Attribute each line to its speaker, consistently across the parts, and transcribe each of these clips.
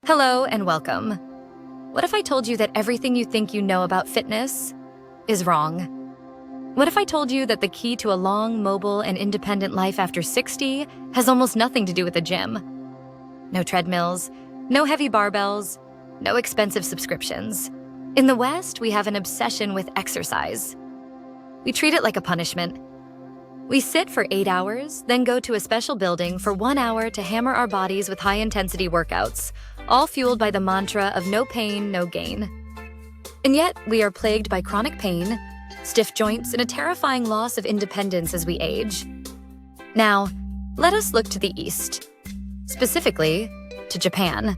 Speaker 1: Hello and welcome. What if I told you that everything you think you know about fitness is wrong? What if I told you that the key to a long, mobile, and independent life after 60 has almost nothing to do with the gym? No treadmills, no heavy barbells, no expensive subscriptions. In the West, we have an obsession with exercise. We treat it like a punishment. We sit for 8 hours, then go to a special building for 1 hour to hammer our bodies with high-intensity workouts, all fueled by the mantra of no pain, no gain. And yet, we are plagued by chronic pain, stiff joints, and a terrifying loss of independence as we age. Now, let us look to the East, specifically to Japan.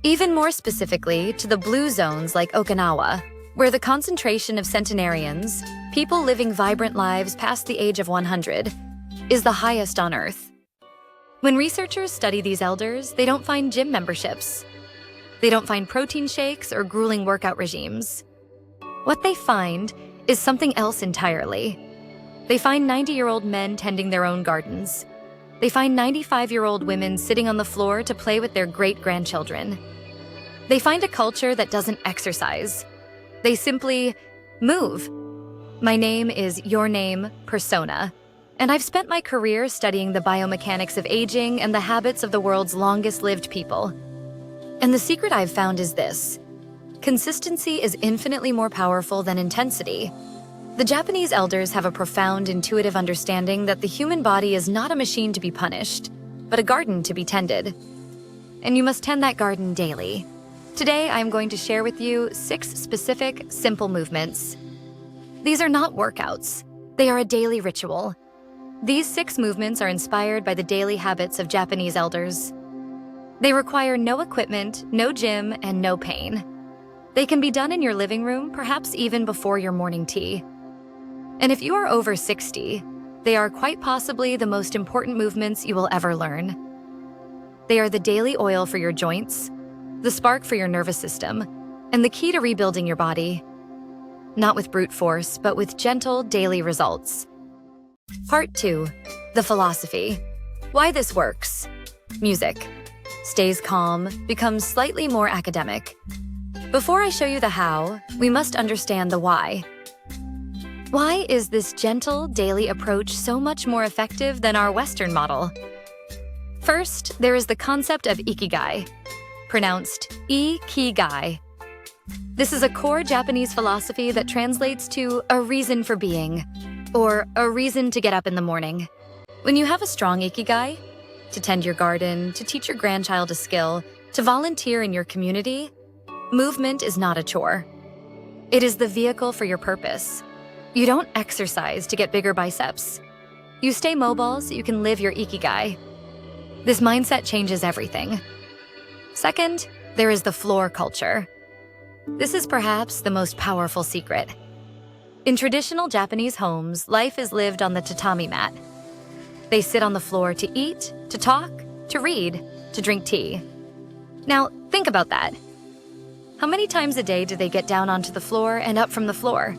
Speaker 1: Even more specifically to the blue zones like Okinawa, where the concentration of centenarians, people living vibrant lives past the age of 100, is the highest on Earth. When researchers study these elders, they don't find gym memberships. They don't find protein shakes or grueling workout regimes. What they find is something else entirely. They find 90-year-old men tending their own gardens. They find 95-year-old women sitting on the floor to play with their great-grandchildren. They find a culture that doesn't exercise. They simply move. My name is Your Name Persona, and I've spent my career studying the biomechanics of aging and the habits of the world's longest-lived people. And the secret I've found is this: consistency is infinitely more powerful than intensity. The Japanese elders have a profound intuitive understanding that the human body is not a machine to be punished, but a garden to be tended. And you must tend that garden daily. Today, I'm going to share with you 6 specific, simple movements. These are not workouts. They are a daily ritual. These 6 movements are inspired by the daily habits of Japanese elders. They require no equipment, no gym, and no pain. They can be done in your living room, perhaps even before your morning tea. And if you are over 60, they are quite possibly the most important movements you will ever learn. They are the daily oil for your joints, the spark for your nervous system, and the key to rebuilding your body. Not with brute force, but with gentle daily results. Part 2. The philosophy. Why this works. Music. Stays calm, becomes slightly more academic. Before I show you the how, we must understand the why. Why is this gentle, daily approach so much more effective than our Western model? First, there is the concept of Ikigai, pronounced Ikigai. This is a core Japanese philosophy that translates to a reason for being, or a reason to get up in the morning. When you have a strong Ikigai, to tend your garden, to teach your grandchild a skill, to volunteer in your community, movement is not a chore. It is the vehicle for your purpose. You don't exercise to get bigger biceps. You stay mobile so you can live your Ikigai. This mindset changes everything. Second, there is the floor culture. This is perhaps the most powerful secret. In traditional Japanese homes, life is lived on the tatami mat. They sit on the floor to eat, to talk, to read, to drink tea. Now, think about that. How many times a day do they get down onto the floor and up from the floor?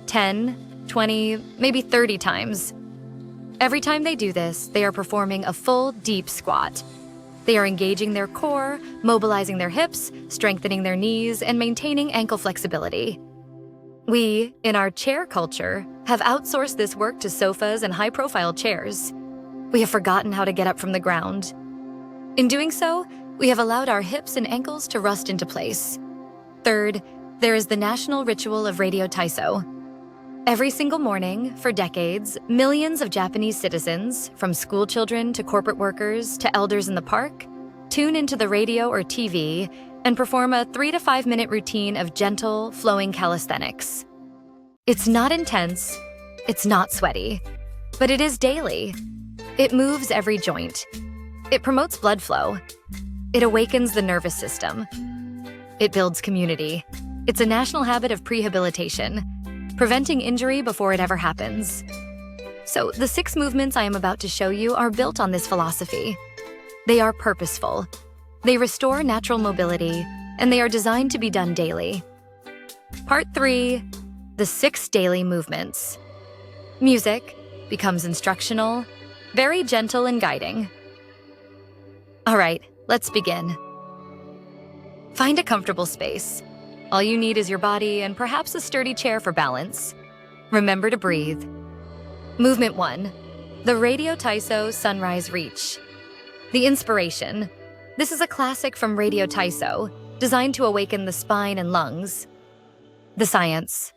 Speaker 1: 10, 20, maybe 30 times. Every time they do this, they are performing a full, deep squat. They are engaging their core, mobilizing their hips, strengthening their knees, and maintaining ankle flexibility. We, in our chair culture, have outsourced this work to sofas and high-profile chairs. We have forgotten how to get up from the ground. In doing so, we have allowed our hips and ankles to rust into place. Third, there is the national ritual of Radio Taisō. Every single morning, for decades, millions of Japanese citizens, from school children to corporate workers to elders in the park, tune into the radio or TV and perform a 3 to 5 minute routine of gentle, flowing calisthenics. It's not intense, it's not sweaty, but it is daily. It moves every joint. It promotes blood flow. It awakens the nervous system. It builds community. It's a national habit of prehabilitation, preventing injury before it ever happens. So the 6 movements I am about to show you are built on this philosophy. They are purposeful. They restore natural mobility, and they are designed to be done daily. Part 3. The 6 daily movements. Music becomes instructional, very gentle and guiding. All right, let's begin. Find a comfortable space. All you need is your body and perhaps a sturdy chair for balance. Remember to breathe. Movement 1. The Radio Taisō Sunrise Reach. The inspiration. This is a classic from Radio Taisō, designed to awaken the spine and lungs. The science.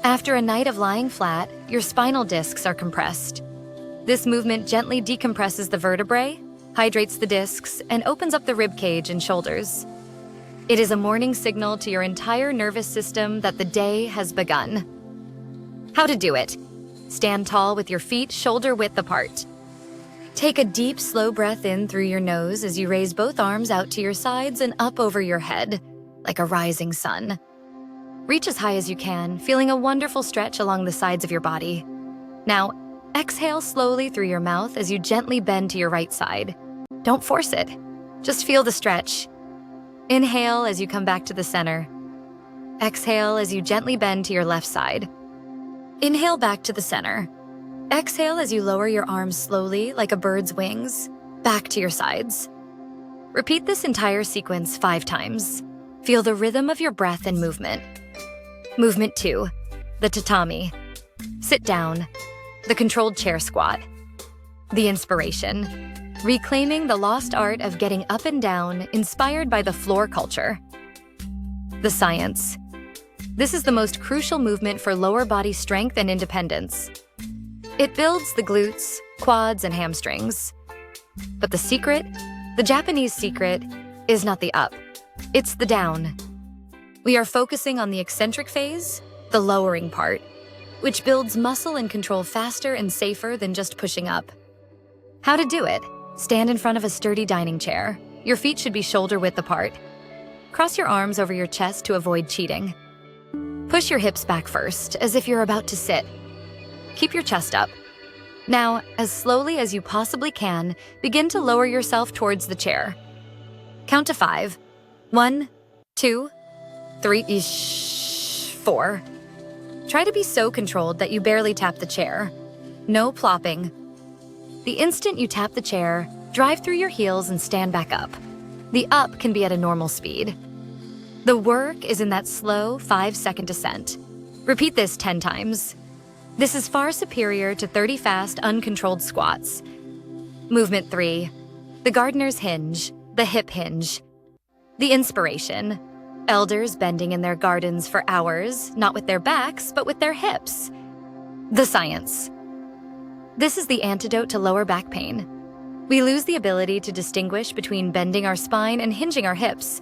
Speaker 1: After a night of lying flat, your spinal discs are compressed. This movement gently decompresses the vertebrae, hydrates the discs, and opens up the rib cage and shoulders. It is a morning signal to your entire nervous system that the day has begun. How to do it. Stand tall with your feet shoulder-width apart. Take a deep, slow breath in through your nose as you raise both arms out to your sides and up over your head, like a rising sun. Reach as high as you can, feeling a wonderful stretch along the sides of your body. Now, exhale slowly through your mouth as you gently bend to your right side. Don't force it. Just feel the stretch. Inhale as you come back to the center. Exhale as you gently bend to your left side. Inhale back to the center. Exhale as you lower your arms slowly like a bird's wings, back to your sides. Repeat this entire sequence 5 times. Feel the rhythm of your breath and movement. Movement 2. The Tatami. Sit down. The controlled chair squat. The inspiration. Reclaiming the lost art of getting up and down, inspired by the floor culture. The science. This is the most crucial movement for lower body strength and independence. It builds the glutes, quads, and hamstrings. But the secret, the Japanese secret, is not the up. It's the down. We are focusing on the eccentric phase, the lowering part, which builds muscle and control faster and safer than just pushing up. How to do it? Stand in front of a sturdy dining chair. Your feet should be shoulder-width apart. Cross your arms over your chest to avoid cheating. Push your hips back first, as if you're about to sit. Keep your chest up. Now, as slowly as you possibly can, begin to lower yourself towards the chair. Count to 5. 1, 2, 3, 4. Try to be so controlled that you barely tap the chair. No plopping. The instant you tap the chair, drive through your heels and stand back up. The up can be at a normal speed. The work is in that slow 5-second descent. Repeat this 10 times. This is far superior to 30 fast, uncontrolled squats. Movement 3. The gardener's hinge, the hip hinge. The inspiration. Elders bending in their gardens for hours, not with their backs, but with their hips. The science. This is the antidote to lower back pain. We lose the ability to distinguish between bending our spine and hinging our hips.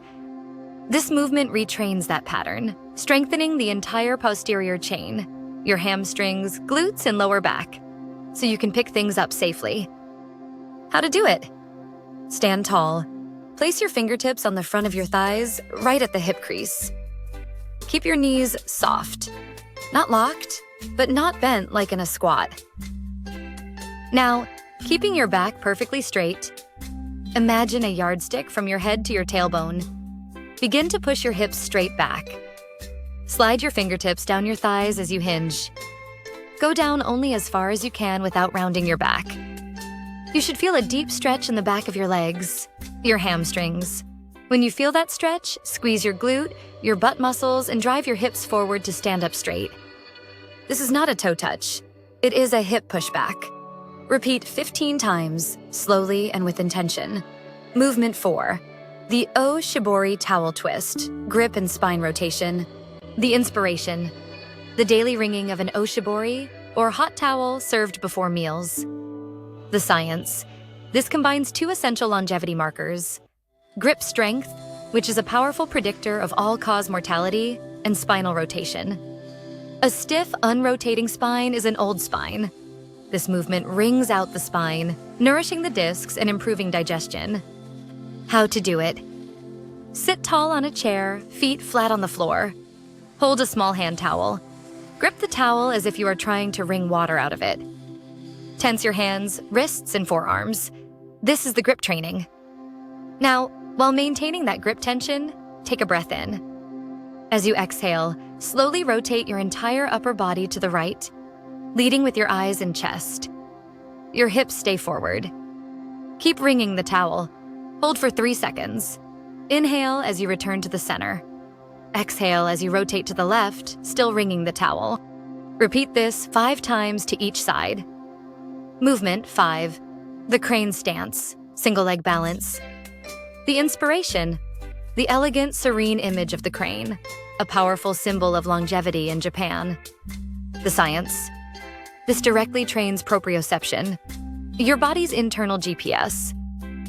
Speaker 1: This movement retrains that pattern, strengthening the entire posterior chain, your hamstrings, glutes, and lower back, so you can pick things up safely. How to do it? Stand tall. Place your fingertips on the front of your thighs, right at the hip crease. Keep your knees soft. Not locked, but not bent like in a squat. Now, keeping your back perfectly straight, imagine a yardstick from your head to your tailbone. Begin to push your hips straight back. Slide your fingertips down your thighs as you hinge. Go down only as far as you can without rounding your back. You should feel a deep stretch in the back of your legs, your hamstrings. When you feel that stretch, squeeze your glute, your butt muscles, and drive your hips forward to stand up straight. This is not a toe touch. It is a hip pushback. Repeat 15 times, slowly and with intention. Movement 4. The O-Shibori towel twist, grip and spine rotation. The inspiration. The daily wringing of an O-Shibori, or hot towel served before meals. The science. This combines 2 essential longevity markers. Grip strength, which is a powerful predictor of all-cause mortality, and spinal rotation. A stiff, unrotating spine is an old spine. This movement wrings out the spine, nourishing the discs and improving digestion. How to do it? Sit tall on a chair, feet flat on the floor. Hold a small hand towel. Grip the towel as if you are trying to wring water out of it. Tense your hands, wrists, and forearms. This is the grip training. Now, while maintaining that grip tension, take a breath in. As you exhale, slowly rotate your entire upper body to the right, leading with your eyes and chest. Your hips stay forward. Keep wringing the towel. Hold for 3 seconds. Inhale as you return to the center. Exhale as you rotate to the left, still wringing the towel. Repeat this 5 times to each side. Movement 5. The crane stance, single leg balance. The inspiration, the elegant, serene image of the crane, a powerful symbol of longevity in Japan. The science. This directly trains proprioception, your body's internal GPS.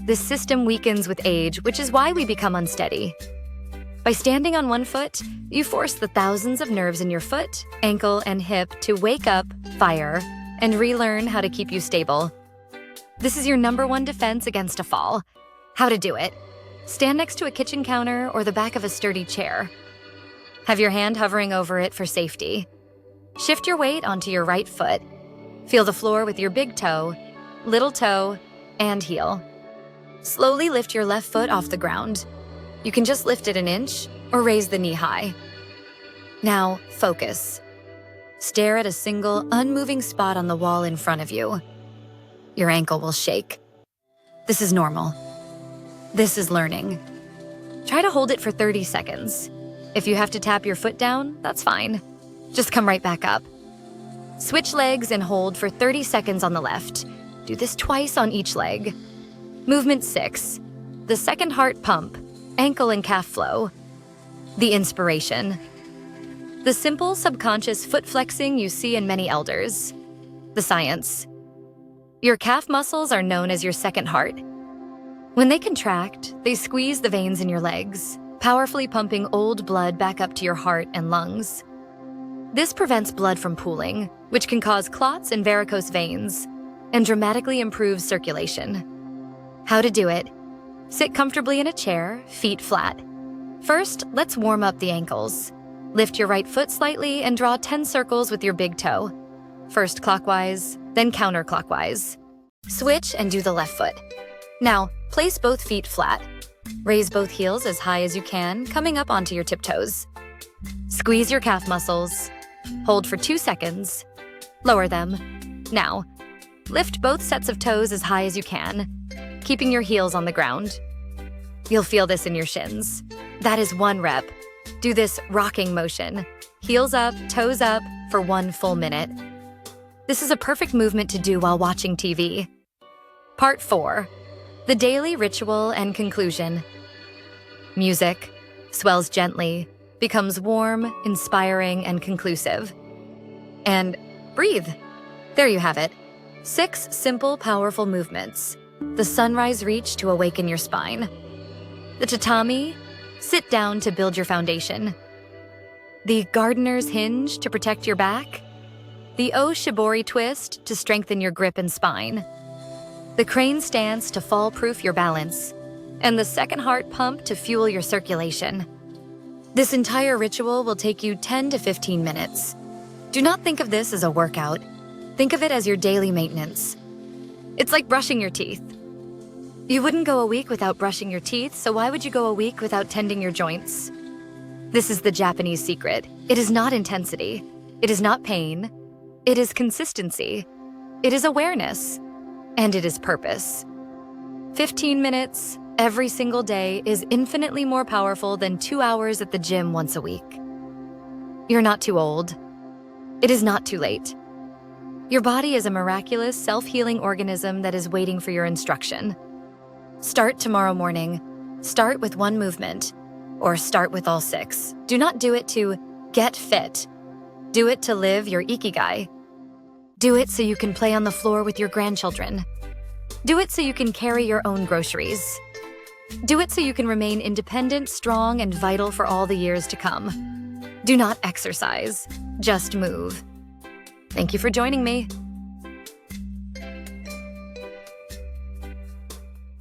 Speaker 1: This system weakens with age, which is why we become unsteady. By standing on one foot, you force the thousands of nerves in your foot, ankle, and hip to wake up, fire, and relearn how to keep you stable. This is your #1 defense against a fall. How to do it. Stand next to a kitchen counter or the back of a sturdy chair. Have your hand hovering over it for safety. Shift your weight onto your right foot. Feel the floor with your big toe, little toe, and heel. Slowly lift your left foot off the ground. You can just lift it an inch or raise the knee high. Now, focus. Stare at a single, unmoving spot on the wall in front of you. Your ankle will shake. This is normal. This is learning. Try to hold it for 30 seconds. If you have to tap your foot down, that's fine. Just come right back up. Switch legs and hold for 30 seconds on the left. Do this twice on each leg. Movement 6. The second heart pump, ankle and calf flow. The inspiration. The simple subconscious foot flexing you see in many elders. The science. Your calf muscles are known as your second heart. When they contract, they squeeze the veins in your legs, powerfully pumping old blood back up to your heart and lungs. This prevents blood from pooling, which can cause clots and varicose veins, and dramatically improves circulation. How to do it. Sit comfortably in a chair, feet flat. First, let's warm up the ankles. Lift your right foot slightly and draw 10 circles with your big toe. First clockwise, then counterclockwise. Switch and do the left foot. Now, place both feet flat. Raise both heels as high as you can, coming up onto your tiptoes. Squeeze your calf muscles. Hold for 2 seconds. Lower them. Now, lift both sets of toes as high as you can, keeping your heels on the ground. You'll feel this in your shins. That is 1 rep. Do this rocking motion. Heels up, toes up, for 1 full minute. This is a perfect movement to do while watching TV. Part 4. The daily ritual and conclusion. Music swells gently, becomes warm, inspiring, and conclusive. And breathe. There you have it. 6 simple, powerful movements. The sunrise reach to awaken your spine. The tatami, sit down to build your foundation. The gardener's hinge to protect your back. The O-Shibori twist to strengthen your grip and spine. The crane stance to fall-proof your balance. And the second heart pump to fuel your circulation. This entire ritual will take you 10 to 15 minutes. Do not think of this as a workout. Think of it as your daily maintenance. It's like brushing your teeth. You wouldn't go a week without brushing your teeth, so why would you go a week without tending your joints? This is the Japanese secret. It is not intensity. It is not pain. It is consistency. It is awareness. And it is purpose. 15 minutes every single day is infinitely more powerful than 2 hours at the gym once a week. You're not too old. It is not too late. Your body is a miraculous, self-healing organism that is waiting for your instruction. Start tomorrow morning. Start with 1 movement, or start with all 6. Do not do it to get fit. Do it to live your Ikigai. Do it so you can play on the floor with your grandchildren. Do it so you can carry your own groceries. Do it so you can remain independent, strong, and vital for all the years to come. Do not exercise, just move. Thank you for joining me.